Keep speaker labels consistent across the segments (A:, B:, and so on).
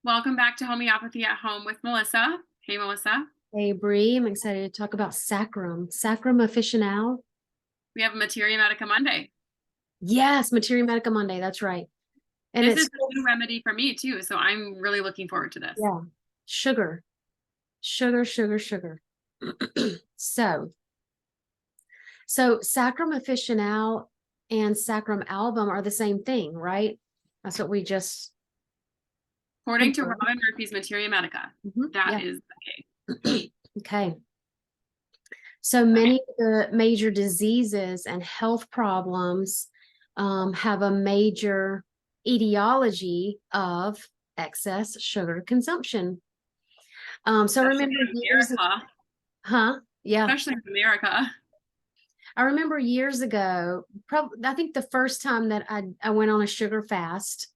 A: Welcome back to Homeopathy at Home with Melissa. Hey, Melissa.
B: Hey, Bree, I'm excited to talk about Sacrum. Sacrum officinal.
A: We have a Materia Medica Monday.
B: Yes, Materia Medica Monday. That's right. And
A: This is
B: it's,
A: a new remedy for me too, so I'm really looking forward to this.
B: yeah, sugar, sugar, sugar, sugar. So, so Sacrum officinal and Sacrum album are the same thing, right? That's what we just
A: According to
B: confirmed.
A: Robin Murphy's Materia Medica, that
B: Yeah.
A: is the
B: Okay. So
A: okay.
B: many of the major diseases and health problems have a major etiology of excess sugar consumption. So
A: Especially
B: remember
A: in
B: years,
A: America.
B: huh? Yeah.
A: Especially in America.
B: I remember years ago, probably, I think the first time that I went on a sugar fast,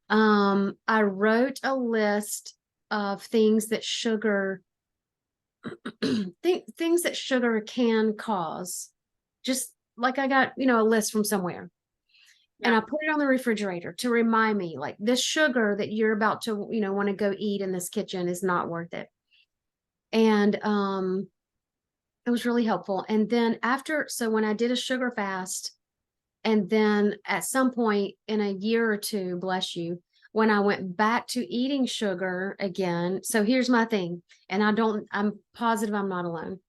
B: I wrote a list of things that sugar things that sugar can cause. Just like I got, a list from somewhere. And
A: Yeah.
B: I put it on the refrigerator to remind me, like, this sugar that you're about to, want to go eat in this kitchen is not worth it. And it was really helpful. And then so when I did a sugar fast, and then at some point in a year or two, bless you, when I went back to eating sugar again. So here's my thing, and I'm positive I'm not alone.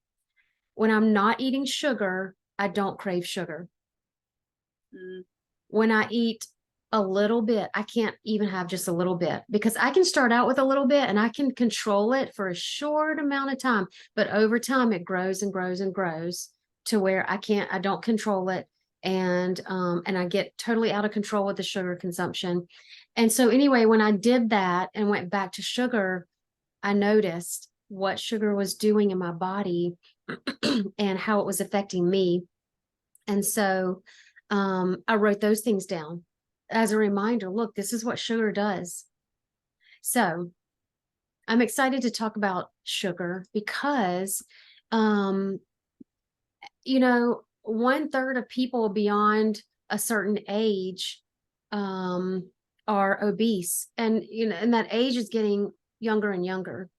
B: When I'm not eating sugar, I don't crave sugar.
A: Mm.
B: When I eat a little bit, I can't even have just a little bit because I can start out with a little bit and I can control it for a short amount of time. But over time, it grows and grows and grows to where I don't control it. And I get totally out of control with the sugar consumption. And so anyway, when I did that and went back to sugar, I noticed what sugar was doing in my body and how it was affecting me. And so I wrote those things down as a reminder. Look, this is what sugar does. So I'm excited to talk about sugar because, um, 1/3 of people beyond a certain age are obese, and and that age is getting younger and younger.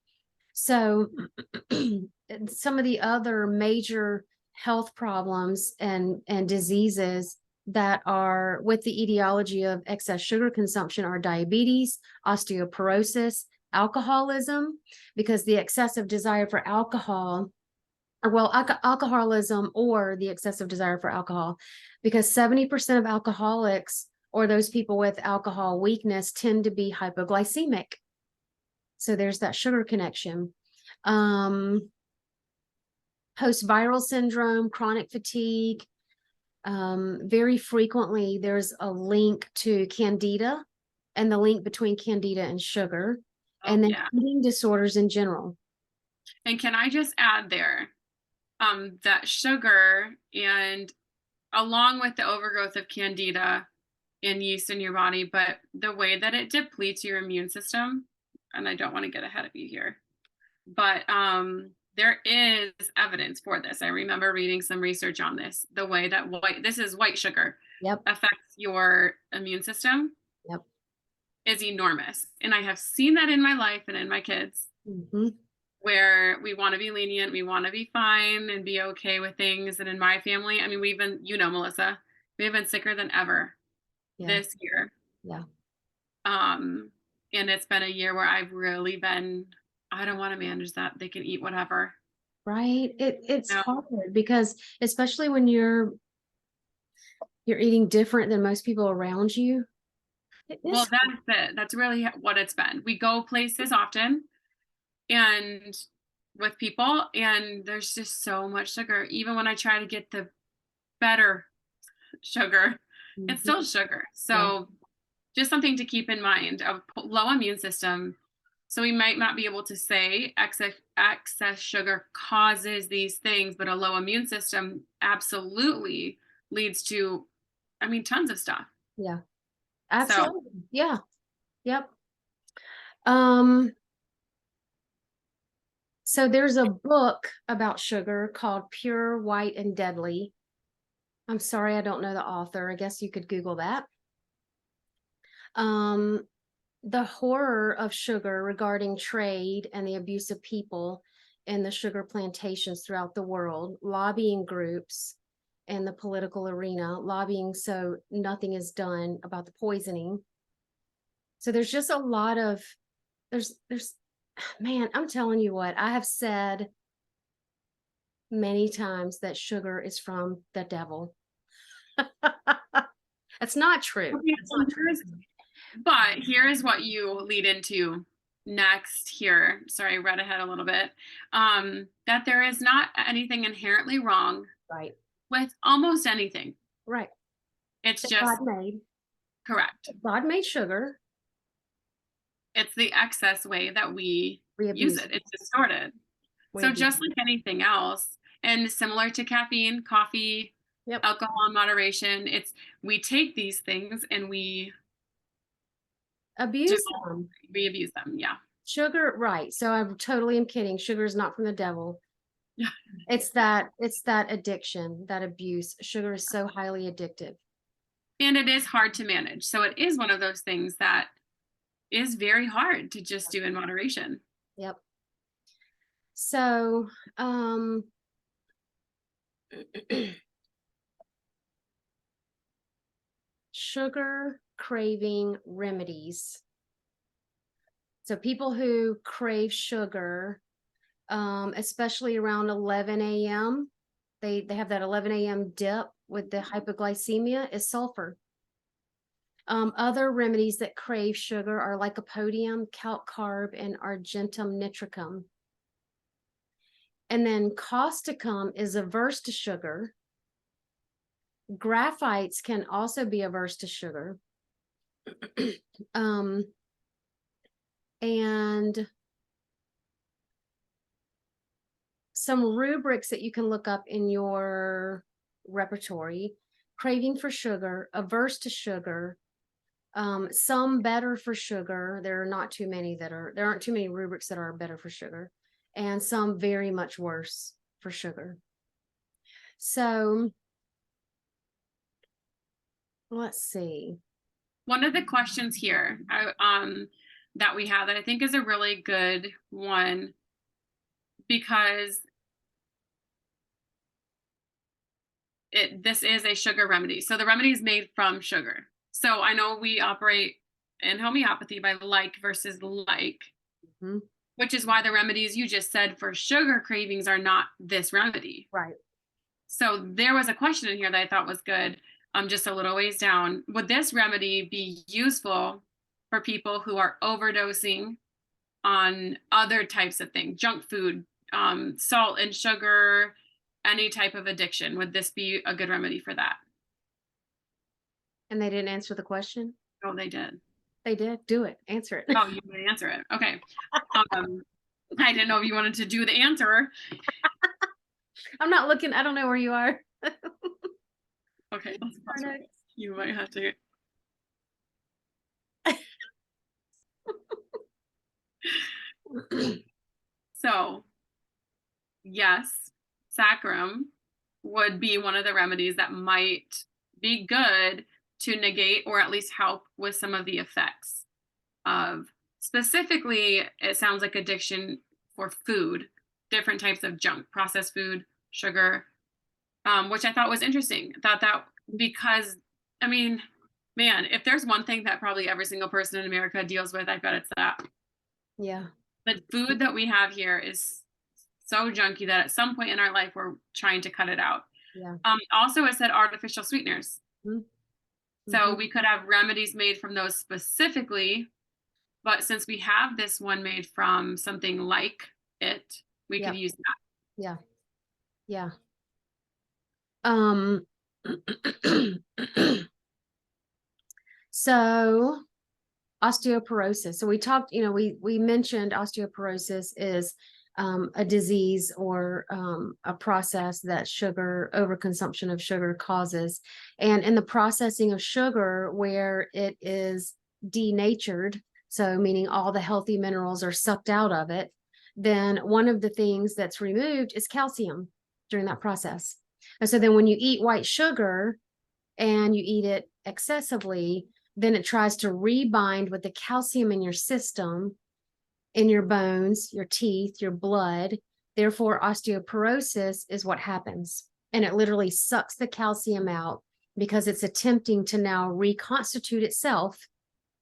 B: So some of the other major health problems and diseases that are with the etiology of excess sugar consumption are diabetes, osteoporosis, alcoholism, because the excessive desire for alcohol, or well, alcoholism or the excessive desire for alcohol, because 70% of alcoholics or those people with alcohol weakness tend to be hypoglycemic. So there's that sugar connection. Um, Post-viral syndrome, chronic fatigue. Very frequently, there's a link to candida and the link between candida and sugar,
A: Oh,
B: and then
A: yeah.
B: eating disorders in general.
A: And can I just add there, that sugar and along with the overgrowth of candida and yeast in your body, but the way that it depletes your immune system, and I don't want to get ahead of you here, but there is evidence for this. I remember reading some research on this. The way that this is white sugar,
B: Yep,
A: affects your immune system
B: yep.
A: is enormous. And I have seen that in my life and in my kids,
B: Hmm.
A: where we want to be lenient, we want to be fine and be okay with things. And in my family, I mean, we've been, Melissa, we've been sicker than ever
B: Yeah,
A: this year.
B: yeah.
A: Um, and it's been a year where I've really been, I don't want to manage that. They can eat whatever.
B: Right. It's
A: No.
B: hard because especially when you're eating different than most people around you. It
A: Well,
B: is hard.
A: that's it. That's really what it's been. We go places often and with people, and there's just so much sugar. Even when I try to get the better sugar, it's
B: Mhm.
A: still sugar.
B: Yeah.
A: So just something to keep in mind of low immune system. So we might not be able to say excess sugar causes these things, but a low immune system absolutely leads to, I mean, tons of stuff.
B: Yeah.
A: So
B: Absolutely. Yeah. Yep. Um, so there's a book about sugar called Pure, White, and Deadly. I'm sorry, I don't know the author. I guess you could Google that. Um, the horror of sugar regarding trade and the abuse of people in the sugar plantations throughout the world, lobbying groups and the political arena, lobbying so nothing is done about the poisoning. So there's just a lot of, there's, man, I'm telling you what, I have said many times that sugar is from the devil. It's not true.
A: Okay,
B: It's not true.
A: but here is what you lead into next here. Sorry, I read ahead a little bit. That there is not anything inherently wrong
B: Right.
A: with almost anything.
B: Right.
A: It's
B: That
A: just
B: God made.
A: correct.
B: God made sugar.
A: It's the excess way that we
B: We
A: use
B: abuse
A: it. It's distorted.
B: We
A: So
B: abuse
A: just like anything else, and similar to caffeine, coffee,
B: Yep.
A: alcohol in moderation, we take these things and we
B: abuse them.
A: We abuse them. Yeah.
B: Sugar, right. So I totally am kidding. Sugar is not from the devil.
A: Yeah.
B: It's that addiction, that abuse. Sugar is so highly addictive.
A: And it is hard to manage. So it is one of those things that is very hard to just do in moderation.
B: Yep. So, sugar craving remedies. So people who crave sugar, especially around 11 a.m., they have that 11 a.m. dip with the hypoglycemia, is sulfur. Other remedies that crave sugar are lycopodium, calc carb, and Argentum Nitricum. And then causticum is averse to sugar. Graphites can also be averse to sugar. And some rubrics that you can look up in your repertory: craving for sugar, averse to sugar, some better for sugar. There aren't too many rubrics that are better for sugar, and some very much worse for sugar. So let's see.
A: One of the questions here that we have that I think is a really good one, because this is a sugar remedy. So the remedy is made from sugar. So I know we operate in homeopathy by like versus like, which is why the remedies you just said for sugar cravings are not this remedy.
B: Right.
A: So there was a question in here that I thought was good. Just a little ways down. Would this remedy be useful for people who are overdosing on other types of things, junk food, salt and sugar, any type of addiction? Would this be a good remedy for that?
B: And they didn't answer the question?
A: Oh, they did.
B: They did? Do it. Answer it.
A: Oh, you would answer it. Okay. I didn't know if you wanted to do the answer.
B: I'm not looking. I don't know where you are.
A: Okay. You might have to. So, yes, Sacrum would be one of the remedies that might be good to negate or at least help with some of the effects of, specifically, it sounds like addiction for food, different types of junk, processed food, sugar, which I thought was interesting. I thought that because, I mean, man, if there's one thing that probably every single person in America deals with, I bet it's that.
B: Yeah.
A: The food that we have here is so junky that at some point in our life, we're trying to cut it out.
B: Yeah.
A: Also, it said artificial sweeteners.
B: Mm-hmm.
A: So we could have remedies made from those specifically, but since we have this one made from something like it, we could use that.
B: Yeah. Yeah. So osteoporosis. So we talked, we mentioned osteoporosis is a disease or a process that overconsumption of sugar causes. And in the processing of sugar, where it is denatured, so meaning all the healthy minerals are sucked out of it, then one of the things that's removed is calcium during that process. And so then when you eat white sugar and you eat it excessively, then it tries to rebind with the calcium in your system, in your bones, your teeth, your blood. Therefore, osteoporosis is what happens. And it literally sucks the calcium out because it's attempting to now reconstitute itself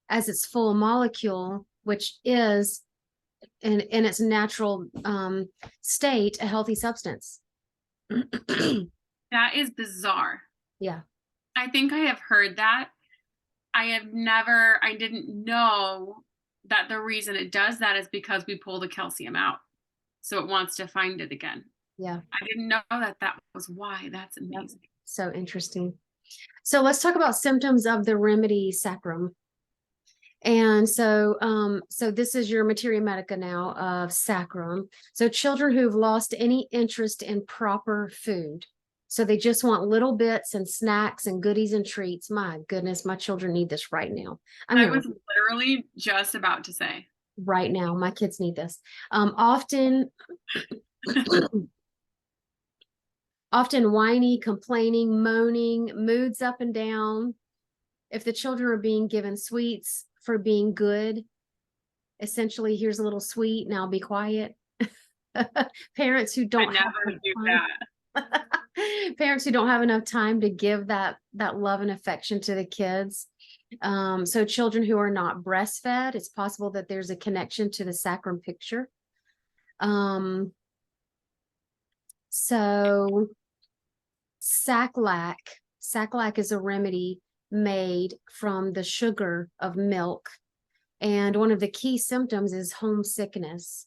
B: as its full molecule, which is in its natural state, a healthy substance.
A: That is bizarre.
B: Yeah.
A: I think I have heard that. I didn't know that the reason it does that is because we pull the calcium out. So it wants to find it again.
B: Yeah.
A: I didn't know that was why. That's amazing.
B: Yep. So interesting. So let's talk about symptoms of the remedy sacrum. And so, so this is your Materia Medica now of Sacrum. So children who've lost any interest in proper food. So they just want little bits and snacks and goodies and treats. My goodness, my children need this right now.
A: I was literally just about to say.
B: Right now, my kids need this. Often whiny, complaining, moaning, moods up and down. If the children are being given sweets for being good, essentially, here's a little sweet, now be quiet. Parents who don't have parents who don't have enough time to give that love and affection to the kids. So children who are not breastfed, it's possible that there's a connection to the sacrum picture. So Saclac is a remedy made from the sugar of milk. And one of the key symptoms is homesickness.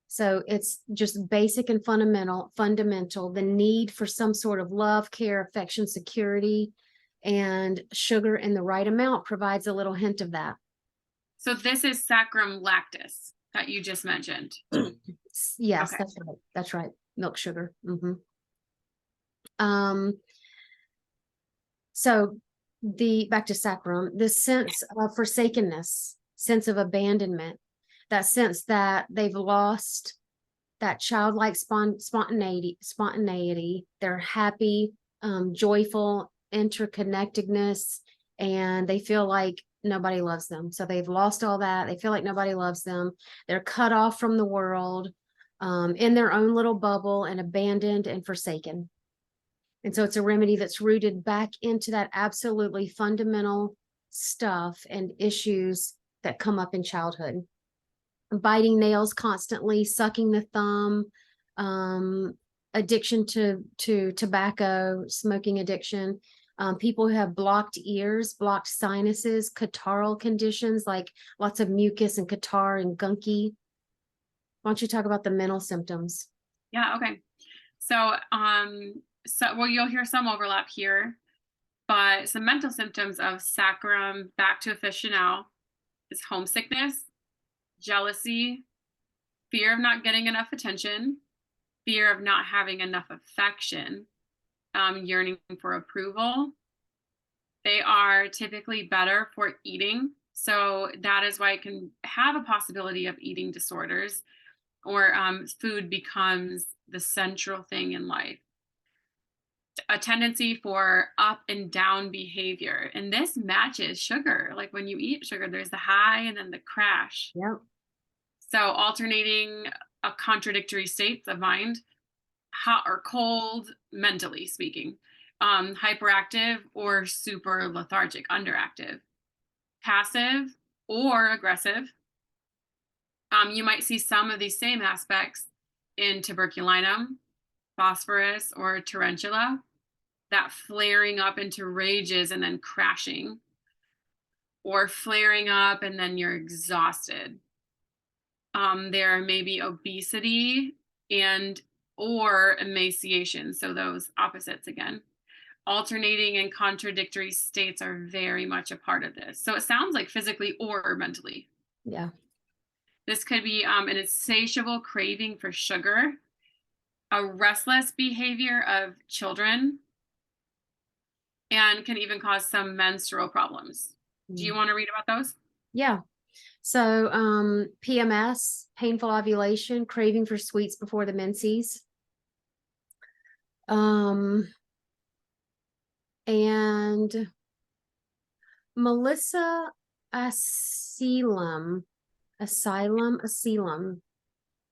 B: So it's just basic and fundamental, the need for some sort of love, care, affection, security, and sugar in the right amount provides a little hint of that.
A: So this is Sacrum lactus that you just mentioned.
B: Yes, okay. That's right. Milk sugar. So back to Sacrum, the sense of forsakenness, sense of abandonment, that sense that they've lost that childlike spontaneity. They're happy, joyful, interconnectedness, and they feel like nobody loves them. So they've lost all that. They feel like nobody loves them. They're cut off from the world, in their own little bubble, and abandoned and forsaken. And so it's a remedy that's rooted back into that absolutely fundamental stuff and issues that come up in childhood. Biting nails constantly, sucking the thumb, addiction to tobacco, smoking addiction, people who have blocked ears, blocked sinuses, catarrhal conditions like lots of mucus and catarrh and gunky. Why don't you talk about the mental symptoms?
A: Yeah, okay. So, well, you'll hear some overlap here, but some mental symptoms of Sacrum back to officinal is homesickness, jealousy, fear of not getting enough attention, fear of not having enough affection, yearning for approval. They are typically better for eating. So that is why it can have a possibility of eating disorders, or food becomes the central thing in life. A tendency for up and down behavior. And this matches sugar. Like when you eat sugar, there's the high and then the crash.
B: Yep.
A: So alternating a contradictory states of mind, hot or cold, mentally speaking, hyperactive or super lethargic, underactive, passive or aggressive. You might see some of these same aspects in tuberculinum, phosphorus, or tarantula, that flaring up into rages and then crashing, or flaring up and then you're exhausted. There may be obesity and or emaciation. So those opposites again. Alternating and contradictory states are very much a part of this. So it sounds like physically or mentally.
B: Yeah.
A: This could be an insatiable craving for sugar, a restless behavior of children, and can even cause some menstrual problems. Do you want to read about those?
B: Yeah. So PMS, painful ovulation, craving for sweets before the menses. And Melissa Asylum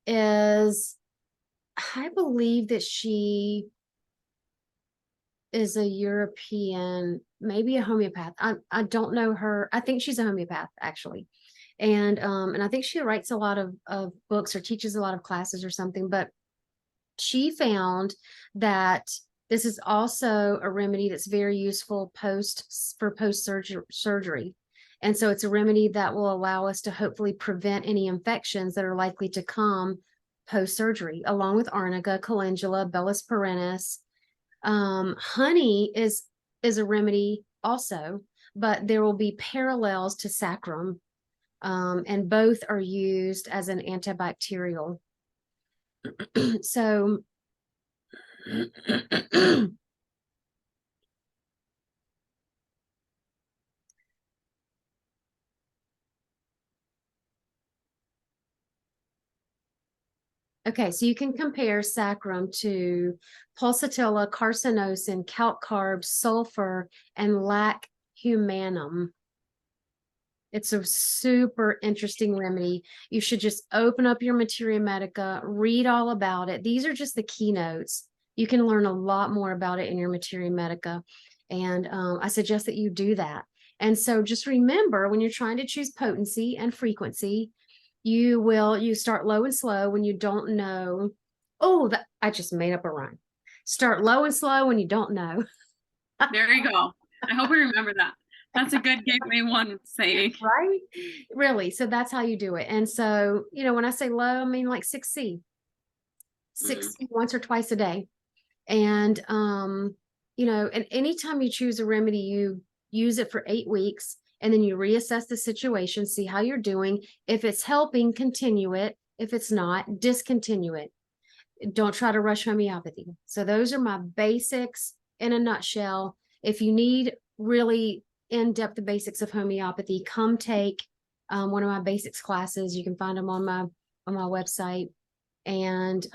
B: is, I believe that she is a European, maybe a homeopath. I don't know her. I think she's a homeopath actually. And I think she writes a lot of books or teaches a lot of classes or something, but she found that this is also a remedy that's very useful post surgery. And so it's a remedy that will allow us to hopefully prevent any infections that are likely to come post surgery, along with arnica, calendula, bellis perennis. Honey is a remedy also, but there will be parallels to sacrum, and both are used as an antibacterial. So okay, so you can compare sacrum to pulsatilla, carcinosin, calc carb, sulfur, and lac humanum. It's a super interesting remedy. You should just open up your Materia Medica, read all about it. These are just the keynotes. You can learn a lot more about it in your Materia Medica. And I suggest that you do that. And so just remember, when you're trying to choose potency and frequency, you start low and slow when you don't know. Oh, I just made up a rhyme. Start low and slow when you don't know.
A: There you go. I hope we remember that. That's a good gateway one saying.
B: Right? Really. So that's how you do it. And so, when I say low, I mean like 6C. 6C once or twice a day. And and anytime you choose a remedy, you use it for 8 weeks and then you reassess the situation, see how you're doing. If it's helping, continue it. If it's not, discontinue it. Don't try to rush homeopathy. So those are my basics in a nutshell. If you need really in-depth basics of homeopathy, come take one of my basics classes. You can find them on my website. And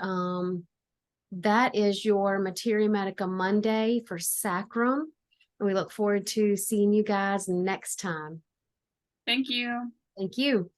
B: that is your Materia Medica Monday for Sacrum. And we look forward to seeing you guys next time.
A: Thank you.
B: Thank you.